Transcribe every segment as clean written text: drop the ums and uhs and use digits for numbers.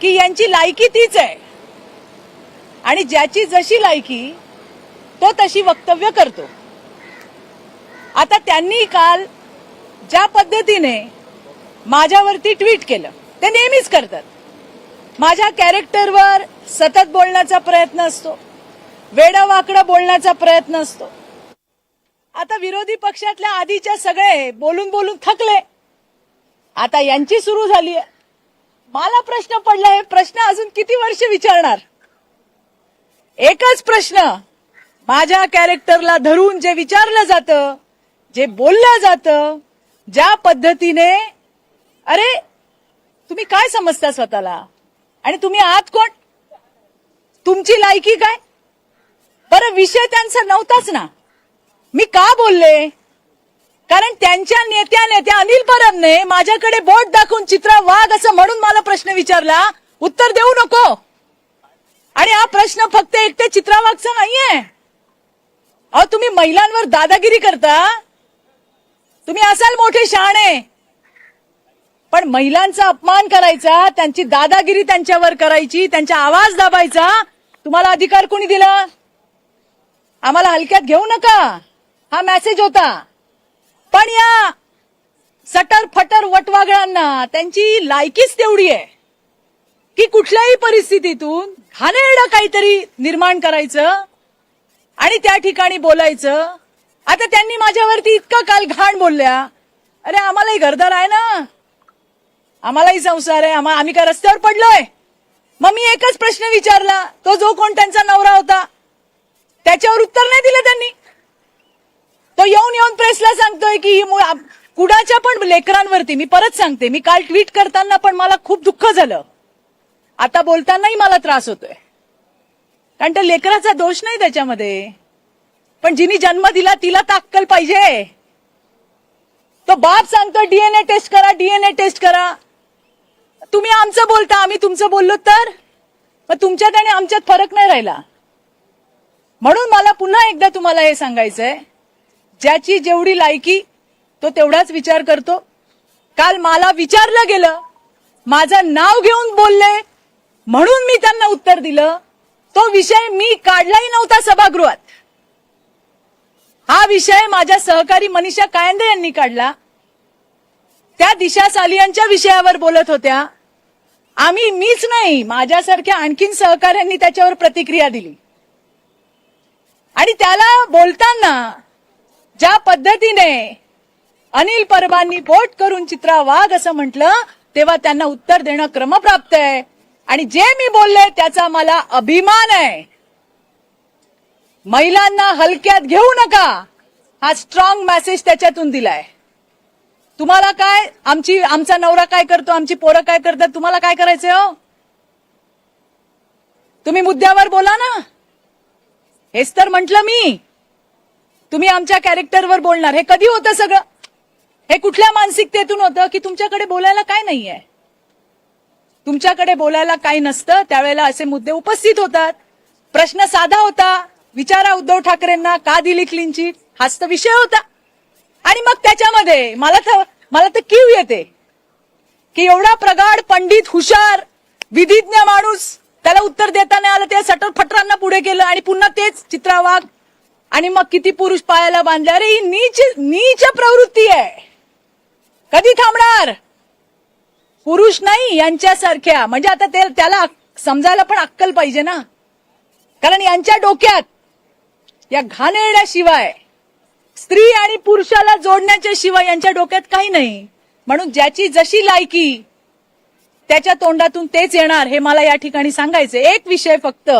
की यांची लायकी तीच आहे आणि ज्याची जशी लायकी तो तशी वक्तव्य करतो। आता त्यांनी काल ज्या पद्धतीने माझ्यावरती ट्विट केलं ते नेहमीच करतात। माझ्या कॅरेक्टरवर सतत बोलण्याचा प्रयत्न असतो, वेडवाकडं बोलण्याचा प्रयत्न असतो। आता विरोधी पक्षातल्या आधीच्या सगळे बोलून बोलून थकले, आता यांची सुरू झाली आहे। मला प्रश्न पडला, हे प्रश्न अजून किती वर्ष विचारणार? एकच प्रश्न, माझ्या कॅरेक्टरला धरून जे विचारलं जातं, जे बोललं जातं, ज्या पद्धतीने, अरे तुम्ही काय समजता स्वतःला आणि तुम्ही आहात कोण? तुमची लायकी काय? बरं, विषय त्यांचा नव्हताच ना। मी का बोलले? कारण त्यांच्या नेत्या अनिल परबने माझ्याकडे बोट दाखवून चित्रा वाघ असं म्हणून मला प्रश्न विचारला, उत्तर देऊ नको। आणि हा प्रश्न फक्त एकटे चित्रा वाघचा नाहीये। अहो, तुम्ही महिलांवर दादागिरी करता, तुम्ही असाल मोठे शहाणे, पण महिलांचा अपमान करायचा, त्यांची दादागिरी त्यांच्यावर करायची, त्यांचा आवाज दाबायचा तुम्हाला अधिकार कोणी दिला? आम्हाला हलक्यात घेऊ नका, हा मेसेज होता। पण या सटर फटर वटवागळांना त्यांची लायकीच तेवढी आहे की कुठल्याही परिस्थितीतून घाणेरडं काहीतरी निर्माण करायचं आणि त्या ठिकाणी बोलायचं। आता त्यांनी माझ्यावरती इतकं काल घाण बोलल्या, अरे आम्हालाही घरदार आहे ना, आम्हालाही संसार आहे, आम्ही काय रस्त्यावर पडलोय? मग मी एकच प्रश्न विचारला, तो जो कोण त्यांचा नवरा होता त्याच्यावर उत्तर नाही दिलं त्यांनी। तो येऊन प्रेसला सांगतोय की कुणाच्या पण लेकरांवरती, मी परत सांगते, मी काल ट्विट करताना पण मला खूप दुःख झालं, आता बोलतानाही मला त्रास होतोय, कारण त्या लेकराचा दोष नाही त्याच्यामध्ये, पण जिनी जन्म दिला तिला तर अक्कल पाहिजे। तो बाप सांगतो डीएनए टेस्ट करा, डीएनए टेस्ट करा, तुम्ही आमचं बोलता, आम्ही तुमचं बोललो तर मग तुमच्यात आणि आमच्यात फरक नाही राहिला। म्हणून मला पुन्हा एकदा तुम्हाला हे सांगायचंय, ज्याची जेवढी लायकी तो तेवढाच विचार करतो। काल मला विचारलं गेलं, माझं नाव घेऊन बोलले म्हणून मी त्यांना उत्तर दिलं, तो विषय मी काढलाही नव्हता सभागृहात। हा विषय माझ्या सहकारी मनीषा कायंदे यांनी काढला, त्या दिशा सालियांच्या विषयावर बोलत होत्या, मीच नाही, माझ्यासारख्या आणखीन सहकाऱ्यांनी त्याच्यावर प्रतिक्रिया दिली। आणि त्याला बोलताना ज्या पद्धतीने अनिल परबांनी बोट करून चित्रा वाघ असं म्हटलं, तेव्हा त्यांना उत्तर देणं क्रमप्राप्त आहे आणि जे मी बोलले त्याचा मला अभिमान आहे। महिलांना हलक्यात घेऊ नका, हा स्ट्रॉंग मेसेज त्याच्यातून दिलाय। तुम्हाला काय, आमचा नवरा काय करतो, आमची पोरं काय करतात, तुम्हाला काय करायचंय हो? तुम्ही मुद्द्यावर बोला ना। हेच तर म्हटलं मी, तुम्ही आमच्या कॅरेक्टरवर बोलणार, हे कधी होतं सगळं? हे कुठल्या मानसिकतेतून होतं की तुमच्याकडे बोलायला काय नाहीये? तुमच्याकडे बोलायला काही नसतं, त्यावेळेला असे मुद्दे उपस्थित होतात। प्रश्न साधा होता, विचारा उद्धव ठाकरेंना का दिली क्लीन चिट, हाच तर विषय होता। आणि मग त्याच्यामध्ये मला तर कीव येते की एवढा प्रगाढ पंडित, हुशार, विधिज्ञ माणूस, त्याला उत्तर देता नाही आलं, त्या सटर फटरांना पुढे केलं आणि पुन्हा तेच चित्रा वाघ, आणि मग किती पुरुष पायाला बांधले। अरे ही नीच प्रवृत्ती आहे, कधी थांबणार? पुरुष नाही यांच्यासारख्या, म्हणजे आता त्याला समजायला पण अक्कल पाहिजे ना, कारण यांच्या डोक्यात या घाणेरड्या शिवाय, स्त्री आणि पुरुषाला जोडण्याच्या शिवाय यांच्या डोक्यात काही नाही। म्हणून ज्याची जशी लायकी त्याच्या तोंडातून तेच येणार, हे मला या ठिकाणी सांगायचे। एक विषय फक्त,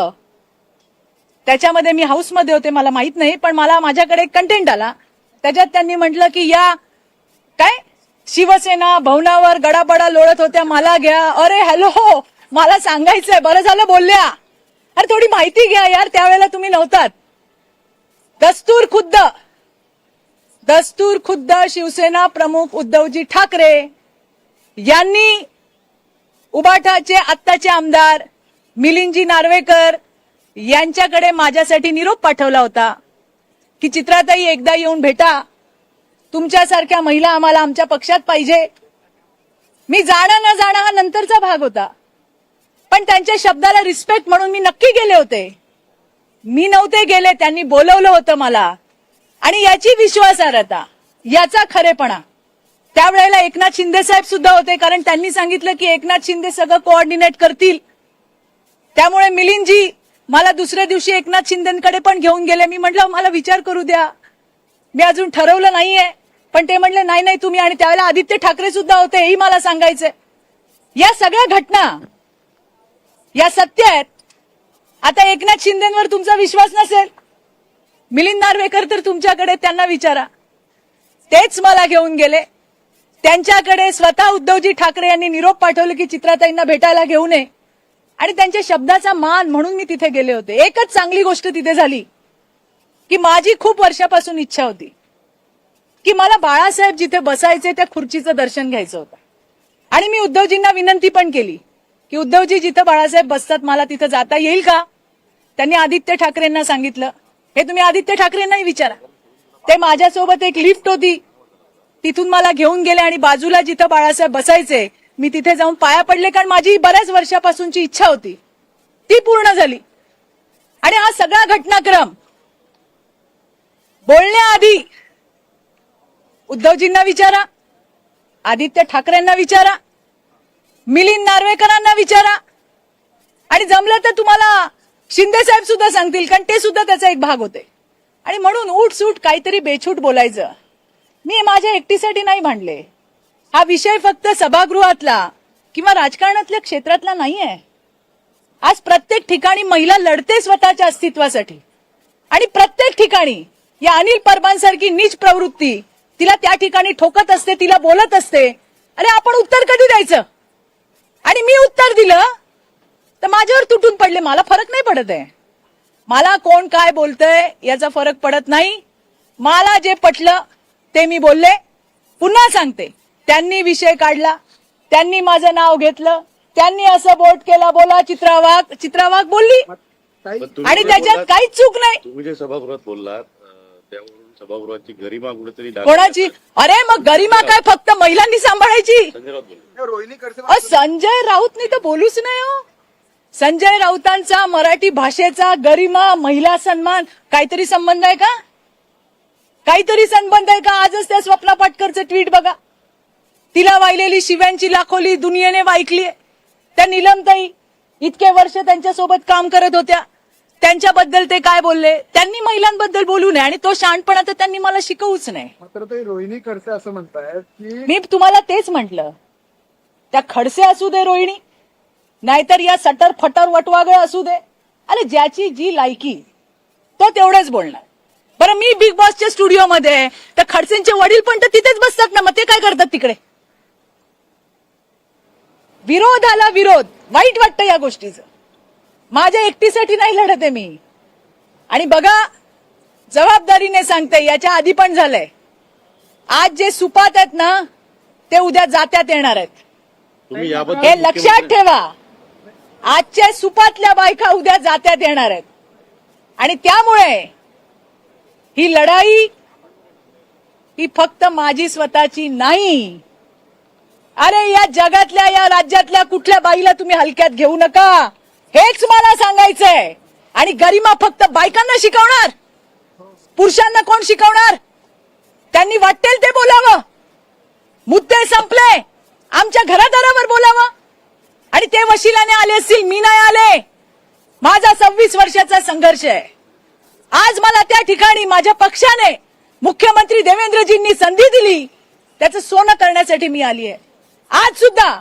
त्याच्यामध्ये मी हाऊसमध्ये होते, मला माहित नाही, पण माझ्याकडे एक कंटेंट आला, त्याच्यात त्यांनी म्हटलं की या काय शिवसेना भवनावर गडाबडा लोळत होत्या, मला घ्या। अरे हॅलो, मला सांगायचंय, बरं झालं बोलल्या, अरे थोडी माहिती घ्या यार, त्यावेळेला तुम्ही नव्हतात। दस्तूर खुद्द शिवसेना प्रमुख उद्धवजी ठाकरे यांनी उबाठाचे आत्ताचे आमदार मिलिंदजी नार्वेकर यांच्याकडे माझ्यासाठी निरोप पाठवला होता की चित्राताई एकदा येऊन भेटा, तुमच्यासारख्या महिला आम्हाला आमच्या पक्षात पाहिजे। मी जाणं न जाणं हा नंतरचा भाग होता, पण त्यांच्या शब्दाला रिस्पेक्ट म्हणून मी नक्की गेले होते. मी नव्हते गेले, त्यांनी बोलवलं होतं मला. आणि याची विश्वासार्हता, याचा खरेपणा, त्यावेळेला एकनाथ शिंदे साहेब सुद्धा होते, कारण त्यांनी सांगितलं की एकनाथ शिंदे सगळं कोऑर्डिनेट करतील. त्यामुळे मिलिंदजी मला दुसऱ्या दिवशी एकनाथ शिंदेकडे पण घेऊन गेले. मी म्हटलं मला विचार करू द्या, मी अजून ठरवलं नाहीये. पण ते म्हणले नाही नाही तुम्ही, आणि त्यावेळेला आदित्य ठाकरे सुद्धा होते, हेही मला सांगायचंय. या सगळ्या घटना या सत्य आहेत. आता एकनाथ शिंदेवर तुमचा विश्वास नसेल, मिलिंद नार्वेकर तर तुमच्याकडे, त्यांना विचारा. तेच मला घेऊन गेले त्यांच्याकडे. स्वतः उद्धवजी ठाकरे यांनी निरोप पाठवले की चित्राताईंना भेटायला घेऊन ये, आणि त्यांच्या शब्दाचा मान म्हणून मी तिथे गेले होते. एकच चांगली गोष्ट तिथे झाली की माझी खूप वर्षापासून इच्छा होती की मला बाळासाहेब जिथे बसायचे त्या खुर्चीचं दर्शन घ्यायचं होतं. आणि मी उद्धवजींना विनंती पण केली की उद्धवजी जिथं बाळासाहेब बसतात मला तिथं जाता येईल का. त्यांनी आदित्य ठाकरेंना सांगितलं. हे तुम्ही आदित्य ठाकरेंनाही विचारा. ते माझ्यासोबत एक लिफ्ट होती, तिथून मला घेऊन गेले आणि बाजूला जिथं बाळासाहेब बसायचे मी तिथे जाऊन पाया पडले, कारण माझी बऱ्याच वर्षापासूनची इच्छा होती ती पूर्ण झाली. आणि हा सगळा घटनाक्रम बोलण्याआधी उद्धवजींना विचारा, आदित्य ठाकरेंना विचारा, मिलिंद नार्वेकरांना विचारा, आणि जमलं तर तुम्हाला शिंदे साहेब सुद्धा सांगतील, कारण ते सुद्धा त्याचा एक भाग होते. आणि म्हणून उठसूट काहीतरी बेछूट बोलायचं मी माझ्या एकटीसाठी नाही मांडले. हा विषय फक्त सभागृहातला किंवा राजकारणातल्या क्षेत्रातला नाहीये. आज प्रत्येक ठिकाणी महिला लढते स्वतःच्या अस्तित्वासाठी, आणि प्रत्येक ठिकाणी या अनिल परबांसारखी नीच प्रवृत्ती तिला त्या ठिकाणी ठोकत असते, तिला बोलत असते. अरे आपण उत्तर कधी द्यायचं. आणि मी उत्तर दिलं तर माझ्यावर तुटून पडले. मला फरक नाही पडत आहे, मला कोण काय बोलतंय याचा फरक पडत नाही. मला जे पटलं ते मी बोलले. पुन्हा सांगते, त्यांनी विषय काढला, त्यांनी माझं नाव घेतलं, त्यांनी असं बोट केला, बोला चित्रा वाघ बोलली, आणि त्याच्यात काहीच चूक नाही. तुम्ही जे सभागृहात बोललात त्यावरून सभागृहाची गरिमा कुठेतरी कोणाची. अरे मग गरिमा काय फक्त महिलांनी सांभाळायची. संजय राऊतनी तर बोलूच नाही हो. संजय राऊतांचा मराठी भाषेचा गरिमा, महिला सन्मान काहीतरी संबंध आहे का. काहीतरी संबंध आहे का. आजच त्या स्वप्ना पाटकरचं ट्विट बघा, तिला वाहिलेली शिव्यांची लाखोली दुनियेने वाईकली. त्या नीलमताई इतके वर्ष त्यांच्यासोबत काम करत होत्या, त्यांच्याबद्दल ते काय बोलले. त्यांनी महिलांबद्दल बोलू नये, आणि तो शहाणपणा तर त्यांनी मला शिकवूच नाही. मात्र ते रोहिणी खडसे असं म्हणतायत की मी तुम्हाला तेच म्हटलं, त्या खडसे असू दे रोहिणी, नाहीतर या सटर फटर वटवागळ असू दे. अरे ज्याची जी लायकी तो तेवढंच बोलणार. बरं मी बिग बॉसच्या स्टुडिओमध्ये, तर खडसेंचे वडील पण तर तिथेच बसतात ना, मग ते काय करतात तिकडे. विरोधाला विरोध, वाईट वाटतं या गोष्टीचं. माझ्या एकटीसाठी नाही लढत आहे मी. आणि बघा, जबाबदारीने सांगते, याच्या आधी पण झालंय. आज जे सुपात आहेत ना ते उद्या जात्यात येणार आहेत. तुम्ही याबद्दल हे लक्षात ठेवा. आजच्या सुपातल्या बायका उद्या जात्यात येणार आहेत, आणि त्यामुळे ही लढाई ही फक्त माझी स्वतःची नाही. अरे या जगातल्या, या राज्यातल्या कुठल्या बाईला तुम्ही हलक्यात घेऊ नका, हेच मला सांगायचंय. आणि गरिमा फक्त बायकांना शिकवणार, पुरुषांना कोण शिकवणार. त्यांनी वाटेल ते बोलावं, मुद्दे संपले, आमच्या घरादारावर बोलावं. आणि ते वशिलाने आले असतील, मी नाही आले. माझा 26 वर्षाचा संघर्ष आहे. आज मला त्या ठिकाणी माझ्या पक्षाने, मुख्यमंत्री देवेंद्रजींनी संधी दिली, त्याचं सोनं करण्यासाठी मी आली आहे. आज सुद्धा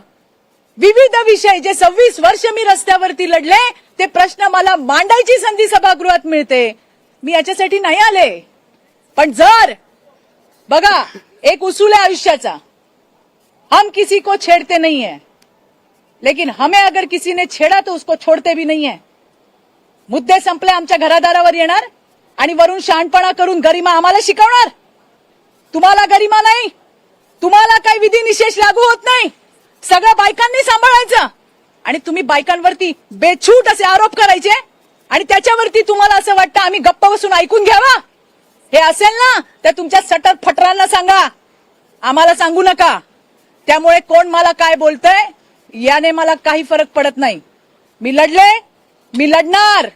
विविध विषय जे 26 वर्ष मी रस्त्यावरती लढले, ते प्रश्न मला मांडायची संधी सभागृहात मिळते. मी याच्यासाठी नाही आले. पण जर बघा, एक उसूल है आयुष्याचा, हम किसी को छेड़ते नहीं है, लेकिन हमें अगर किसी ने छेड़ा तो उसको छोड़ते भी नहीं है. मुद्दे संपले, आमच्या घरादारावर येणार आणि वरून शहाणपणा करून गरिमा आम्हाला शिकवणार. तुम्हाला गरिमा नाही, तुम्हाला काही विधी निषेध लागू होत नाही, सगळं बायकांनी सांभाळायचं. आणि तुम्ही बायकांवरती बेछूट असे आरोप करायचे, आणि त्याच्यावरती तुम्हाला असं वाटतं आम्ही गप्प बसून ऐकून घ्यावा. हे असेल ना तर तुमच्या सटर फटरांना सांगा, आम्हाला सांगू नका. त्यामुळे कोण मला काय बोलतंय याने मला काही फरक पडत नाही. मी लढले, मी लढणार.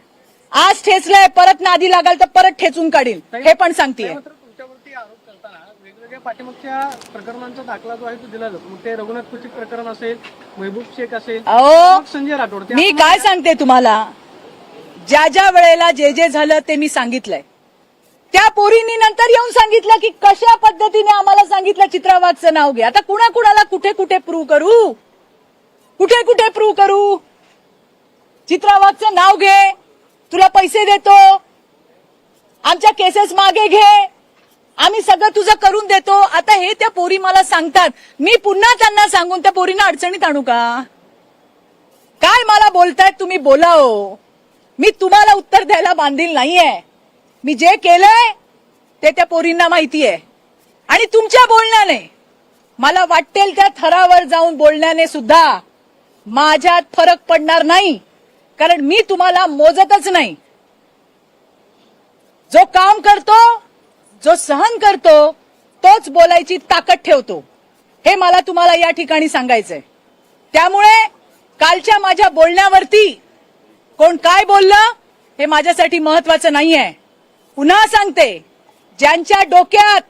आज ठेचलंय, परत नादी लागाल तर परत ठेचून काढील, हे पण सांगतेय. मात्र तुमच्यावरती आरोप करताना वेगवेगळ्या पाठीमागच्या प्रकरणांचा दाखला जो आहे तो दिला जातो. मग ते रघुनाथ कुचित प्रकरण असेल, महबूब शेख असेल, अहो, मग संजय राठोड, ते मी काय सांगते तुम्हाला, ज्या ज्या वेळेला जे जे झालं ते मी सांगितलंय. त्या पोरींनी नंतर येऊन सांगितलं की कशा पद्धतीने आम्हाला सांगितलं चित्रा वाघचं नाव घे. आता कुणाकुणाला कुठे कुठे प्रूव्ह करू, कुठे कुठे प्रूव्ह करू. चित्रा वाघचं नाव घे, तुला पैसे देतो, आमच्या केसेस मागे घे, आम्ही सगळं तुझं करून देतो. आता हे त्या पोरी मला सांगतात, मी पुन्हा त्यांना सांगून त्या पोरींना अडचणीत आणू का? काय मला बोलतायत तुम्ही, बोलाओ. मी तुम्हाला उत्तर द्यायला बांधील नाहीये. मी जे केलंय ते त्या पोरींना माहितीये. आणि तुमच्या बोलण्याने, मला वाटेल त्या थरावर जाऊन बोलण्याने सुद्धा माझ्यात फरक पडणार नाही, कारण मी तुम्हाला मोजतच नाही. जो काम करतो, जो सहन करतो, तोच बोलायची ताकद ठेवतो, हे मला तुम्हाला या ठिकाणी सांगायचंय. त्यामुळे कालच्या माझ्या बोलण्यावरती कोण काय बोललं हे माझ्यासाठी महत्वाचं नाहीये. पुन्हा सांगते, ज्यांच्या डोक्यात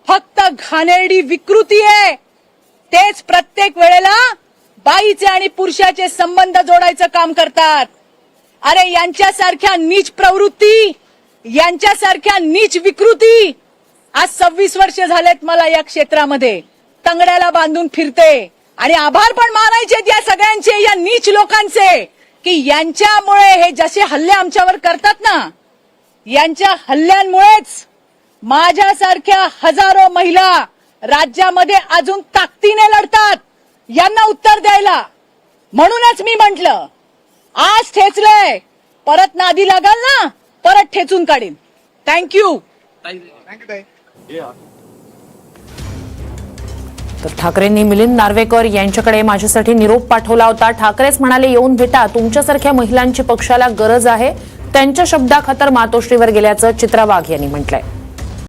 फक्त घाणेरडी विकृती आहे तेच प्रत्येक वेळेला बाईचे आणि पुरुषाचे संबंध जोडायचं काम करतात. अरे यांच्यासारख्या नीच प्रवृत्ती, यांच्यासारख्या नीच विकृती आज 26 वर्ष झालेत मला या क्षेत्रामध्ये तंगड्याला बांधून फिरते. आणि आभार पण मानायचे या सगळ्यांचे, या नीच लोकांचे, की यांच्यामुळे हे जसे हल्ले आमच्यावर करतात ना, यांच्या हल्ल्यांमुळेच माझ्यासारख्या हजारो महिला राज्यामध्ये अजून ताकदीने लढतात यांना उत्तर द्यायला. म्हणूनच मी म्हंटल, आज ठेचलंय, परत नादी लागाल ना, परत ठेचून काढीन. थँक्यू. तर ठाकरेंनी मिलिंद नार्वेकर यांच्याकडे माझ्यासाठी निरोप पाठवला होता. ठाकरेच म्हणाले, येऊन भेटा, तुमच्यासारख्या महिलांची पक्षाला गरज आहे. त्यांच्या शब्दाखातर मातोश्रीवर गेल्याचं चित्रा वाघ यांनी म्हटलंय.